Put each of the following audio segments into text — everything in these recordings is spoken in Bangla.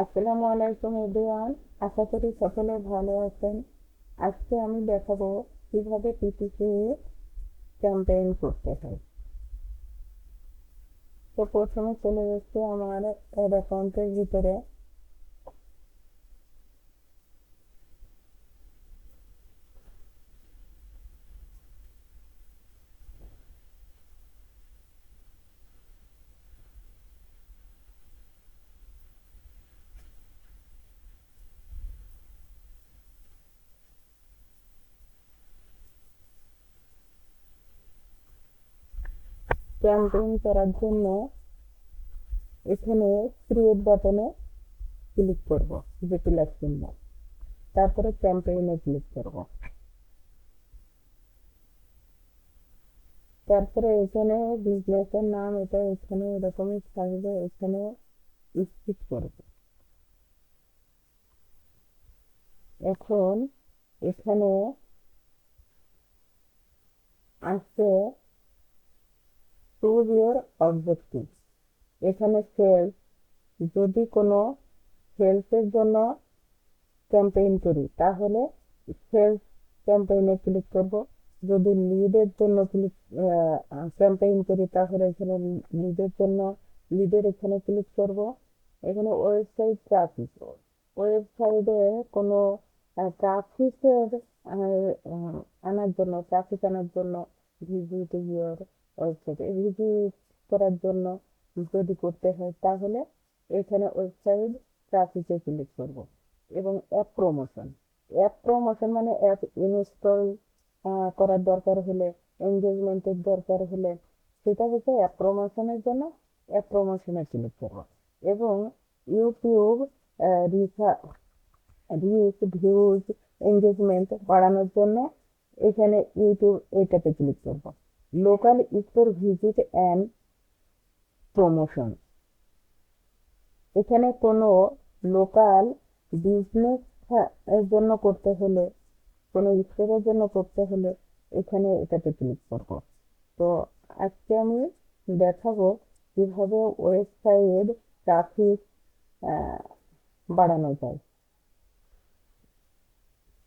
আসসালামু আলাইকুম এভরিওয়ান। আশা করি সকলে ভালো আছেন। আজকে আমি দেখাবো কিভাবে পিপিসি ক্যাম্পেইন করতে হয়। তো প্রথমে চলে যাচ্ছে আমার অ্যাড অ্যাকাউন্টের ভিতরে। ক্যাম্পেইন করার জন্য এখানে ক্রিয়েট বাটনে ক্লিক করব, যে প্লাস চিহ্ন, তারপরে ক্যাম্পেইনে ক্লিক করব। তারপরে এখানে বিজনেসের নাম এটা এখানে এরকমই থাকবে, এখানে স্কিপ করব। এখন এখানে আসছে চুজ ইউর অবজেক্টিভ। এখানে সেলস, যদি কোনো সেলসের জন্য ক্যাম্পেইন করি তাহলে সেলস ক্যাম্পেইনে ক্লিক করব। যদি লিডের জন্য ক্যাম্পেইন করি তাহলে এখানে লিডের জন্য লিডের এখানে ক্লিক করব। এখানে ওয়েবসাইট ট্রাফিক, ওয়েবসাইটে কোনো ট্রাফিকের আনার জন্য ভিজিট ইউর ওয়েবসাইট, ভিজিট করার জন্য যদি করতে হয় তাহলে এখানে ওয়েবসাইট ট্রাফিকে ক্লিক করব। এবং অ্যাপ প্রমোশন মানে অ্যাপ ইনস্টল করার দরকার হলে, এনগেজমেন্টের দরকার হলে, সেটা হচ্ছে অ্যাপ প্রমোশনের জন্য অ্যাপ প্রমোশনে ক্লিক করব। এবং ইউটিউব রিচ, ভিউজ, এনগেজমেন্ট বাড়ানোর জন্য এখানে ইউটিউব এটাতে ক্লিক করব। Local store visit and promotion, এখানে কোনো লোকাল বিজনেস এর জন্য করতে হলে, কোনো স্টোরের জন্য করতে হলে এখানে এটাতে ক্লিক করব। তো আজকে আমি দেখাবো কিভাবে ওয়েবসাইট ট্রাফিক বাড়ানো যায়।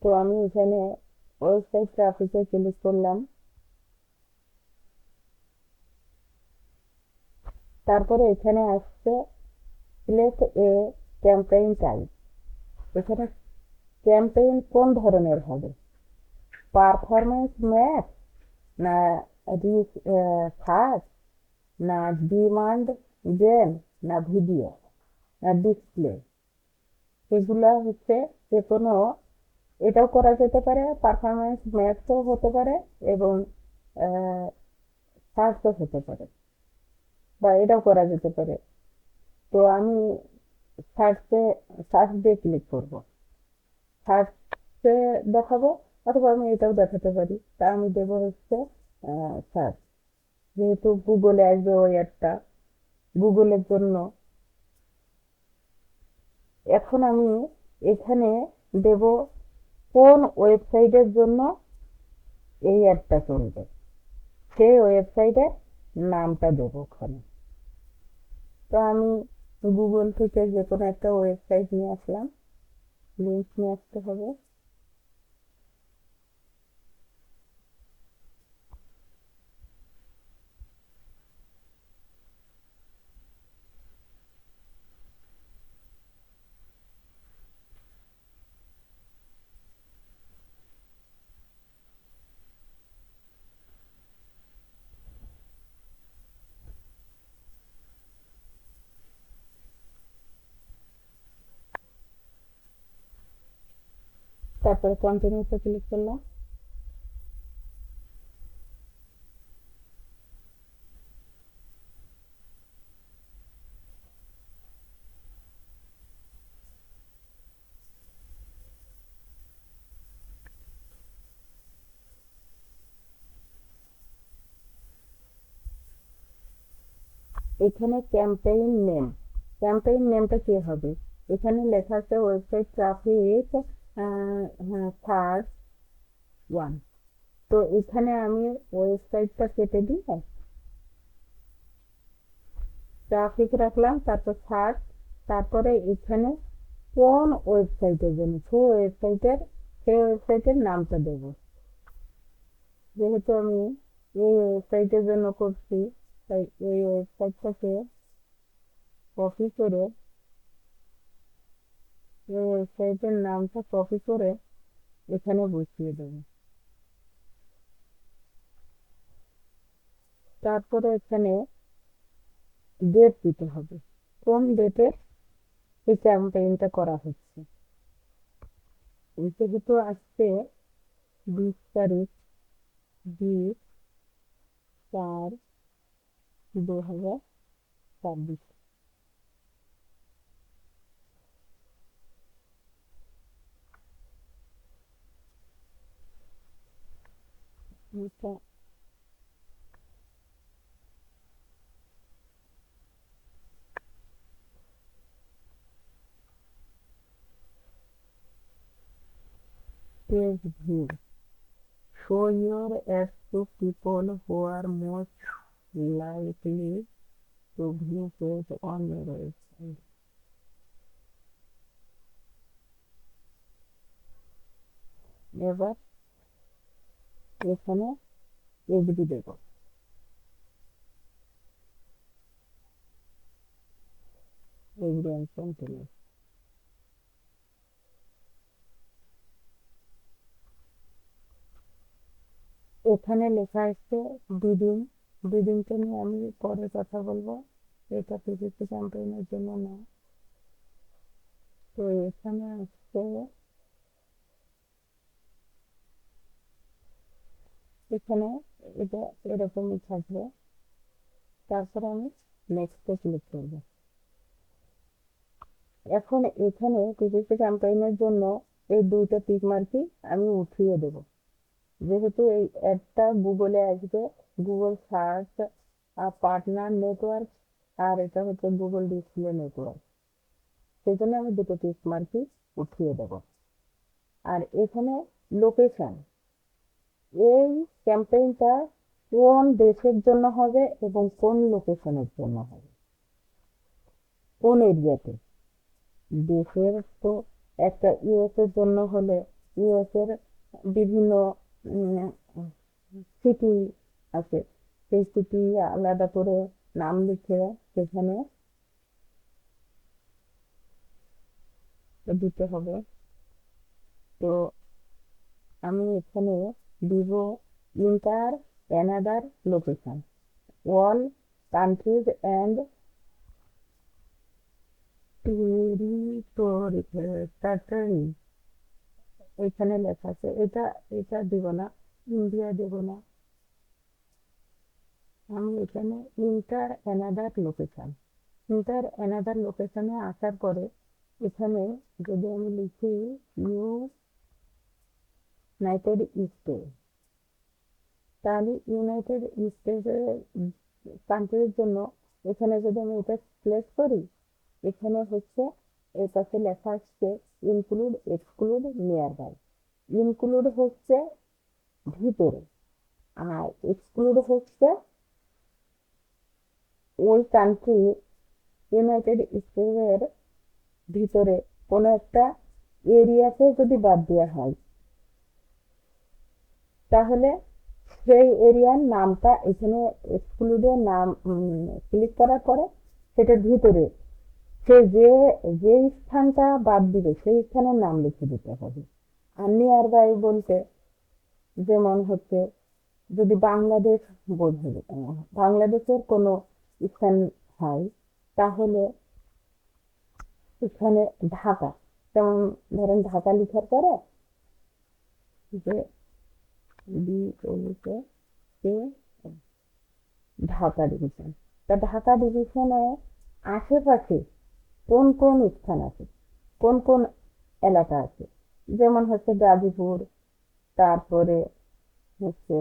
তো আমি এখানে ওয়েবসাইট ট্রাফিকে ক্লিক করলাম। তারপরে এখানে আসছে সিলেক্ট এ ক্যাম্পেইন টাইপ। এখানে ক্যাম্পেইন কোন ধরনের হবে, পারফরমেন্স ম্যাচ, না রিচ সার্চ, না ডিমান্ড জেন, না ভিডিও, না ডিসপ্লে, এগুলা হচ্ছে যে কোনো, এটাও করা যেতে পারে, পারফরমেন্স ম্যাচও হতে পারে এবং সার্চও হতে পারে, বা এটাও করা যেতে পারে। তো আমি সার্চে সার্চ দিয়ে ক্লিক করব, সার্চে দেখাবো, অথবা আমি এটাও দেখাতে পারি। তা আমি দেবো হচ্ছে সার্চ, যেহেতু গুগলে আসবে ওই অ্যাডটা, গুগলের জন্য। এখন আমি এখানে দেব কোন ওয়েবসাইটের জন্য এই অ্যাডটা চলবে, সেই ওয়েবসাইটের নামটা দেবো ওখানে। তো আমি গুগল থেকে যে কোনো একটা ওয়েবসাইট নিয়ে আসলাম, লিঙ্ক নিয়ে আসতে হবে। তারপরে কন্টিনিউতে ক্লিক করলাম। এখানে ক্যাম্পেইন নেমটা কি হবে, এখানে লেখা আছে ওয়েবসাইট ট্রাফিক ফার্স্ট ওয়ান। তো এখানে আমি ওয়েবসাইটটা কেটে দিয়ে ট্রাফিক রাখলাম, তারপর সার্চ, তারপরে এখানে কোন ওয়েবসাইটের জন্য সেই ওয়েবসাইটের নামটা দেব। যেহেতু আমি এই ওয়েবসাইটের জন্য করছি, তাই এই ওয়েবসাইটটাকে কপি করে এই ওয়েবসাইটের নামটা কপি করে এখানে বসিয়ে দেবো। তারপরে এখানে ডেট দিতে হবে, কোন ডেটে এই ক্যাম্পেইনটা করা হচ্ছে। যেহেতু আজকে 20 তারিখ, 20/4/2024, এটা page view. Show your ads to people who are most likely to view page on your website. এবার এখানে এগ্রি দেব। Agree and continue. এখানে লেখা আছে বিডিং। বিডিংটা নিয়ে আমি পরে কথা বলবো, এটা পিপিপি ক্যাম্পেইনের জন্য না। তো এখানে আসছে, এখানে এটা এরকমই থাকবে। তারপরে আমি নেক্সটে ক্লিক করব। এখন এখানে পিপিপি ক্যাম্পেইনের জন্য এই দুইটা টিক মার্কই আমি উঠিয়ে দেব। যেহেতু এই অ্যাডটা গুগলে আসবে, গুগল সার্চ পার্টনার নেটওয়ার্ক, আর এটা হচ্ছে গুগল ডিসপ্লে নেটওয়ার্ক, সেই জন্য আমি দুটো টিক মার্কই উঠিয়ে দেব। আর এখানে লোকেশন, এই ক্যাম্পেইনটা কোন দেশের জন্য হবে এবং কোন লোকেশনের জন্য হবে, কোন এরিয়াতে। দেশের তো একটা ইউএস এর জন্য হলে ইউএস এর বিভিন্ন সিটি আছে, সেই সিটি আলাদা করে নাম লিখে সেখানে দিতে হবে। তো আমি এখানে দিব inter another location, all countries and territory. এখানে লেখা আছে, এটা এটা দিব না, ইন্ডিয়া দেব না। আমি এখানে inter another location, inter another লোকেশনে আসার পরে এখানে যদি আমি লিখি ইউনাইটেড স্টেট, তাহলে ইউনাইটেড স্টেটের কান্ট্রির জন্য এখানে যদি আমি এটা প্লেস করি, এখানে হচ্ছে এর পাশে লেখা আসছে include exclude near by. Include হচ্ছে ভিতরে, আর এক্সক্লুড হচ্ছে ওই কান্ট্রি, ইউনাইটেড স্টেটের ভিতরে কোনো একটা এরিয়াকে যদি বাদ দেওয়া হয়, তাহলে সেই এরিয়ার নামটা এখানে এক্সক্লুডের নাম ক্লিক করার পরে সেটার ভিতরে সে যে স্থানটা বাদ দিবে সেই স্থানের নাম লিখে দিতে হবে। আর নিয়ার বাই বলতে যেমন হচ্ছে যদি বাংলাদেশ বোঝে, বাংলাদেশের কোনো স্থান হয়, তাহলে এখানে ঢাকা, যেমন ধরেন ঢাকা লিখার পরে যে ঢাকা ডিভিশন, তা ঢাকা ডিভিশনে আশেপাশে কোন কোন স্থান আছে, কোন কোন এলাকা আছে, যেমন হচ্ছে গাজীপুর, তারপরে হচ্ছে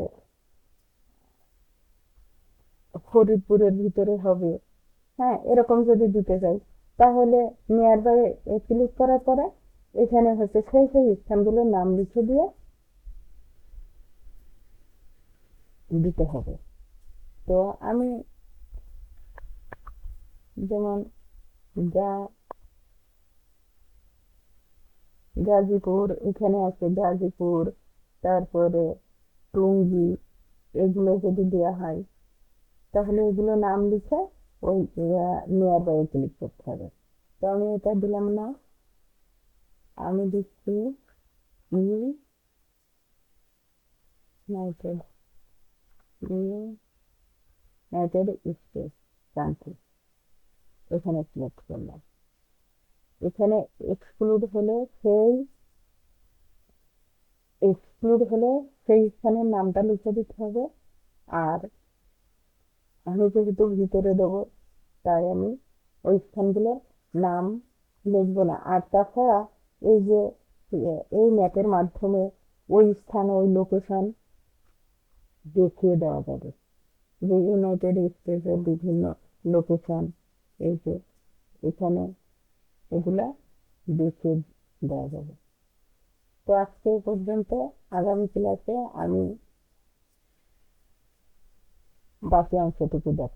ফরিদপুরের ভিতরে হবে, হ্যাঁ, এরকম যদি দিতে চাই তাহলে নিয়ার বাই ক্লিক করার পরে এখানে হচ্ছে সেই সেই স্থানগুলোর নাম লিখে দিয়ে দিতে হবে। তো আমি যেমন গাজীপুর, এখানে আছে গাজীপুর, তারপরে টুঙ্গি, এগুলো যদি দেওয়া হয় তাহলে এগুলো নাম লিখে ওই নিয়ার বাই ক্লিক করতে হবে। তো আমি এটা দিলাম না, আমি দিচ্ছি ইউনাইটেড ইউনাইটেড স্টেটস কান্ট্রি, এখানে সিলেক্ট করলাম। এখানে এক্সক্লুড হলে সেই এক্সক্লুড হলে সেই স্থানের নামটা লিখে দিতে হবে। আর আমি যেহেতু ভিতরে দেবো তাই আমি ওই স্থানগুলোর নাম লিখবো না। আর তাছাড়া এই যে এই ম্যাপের মাধ্যমে ওই স্থান, ওই লোকেশন দেখিয়ে দেওয়া যাবে, যে ইউনাইটেড স্টেটসের বিভিন্ন লোকেশন, এই যে এখানে এগুলা দেখিয়ে দেওয়া যাবে। তো আজকে এই পর্যন্ত। আগামী ক্লাসে আমি বাকি অংশটুকু দেখাবো।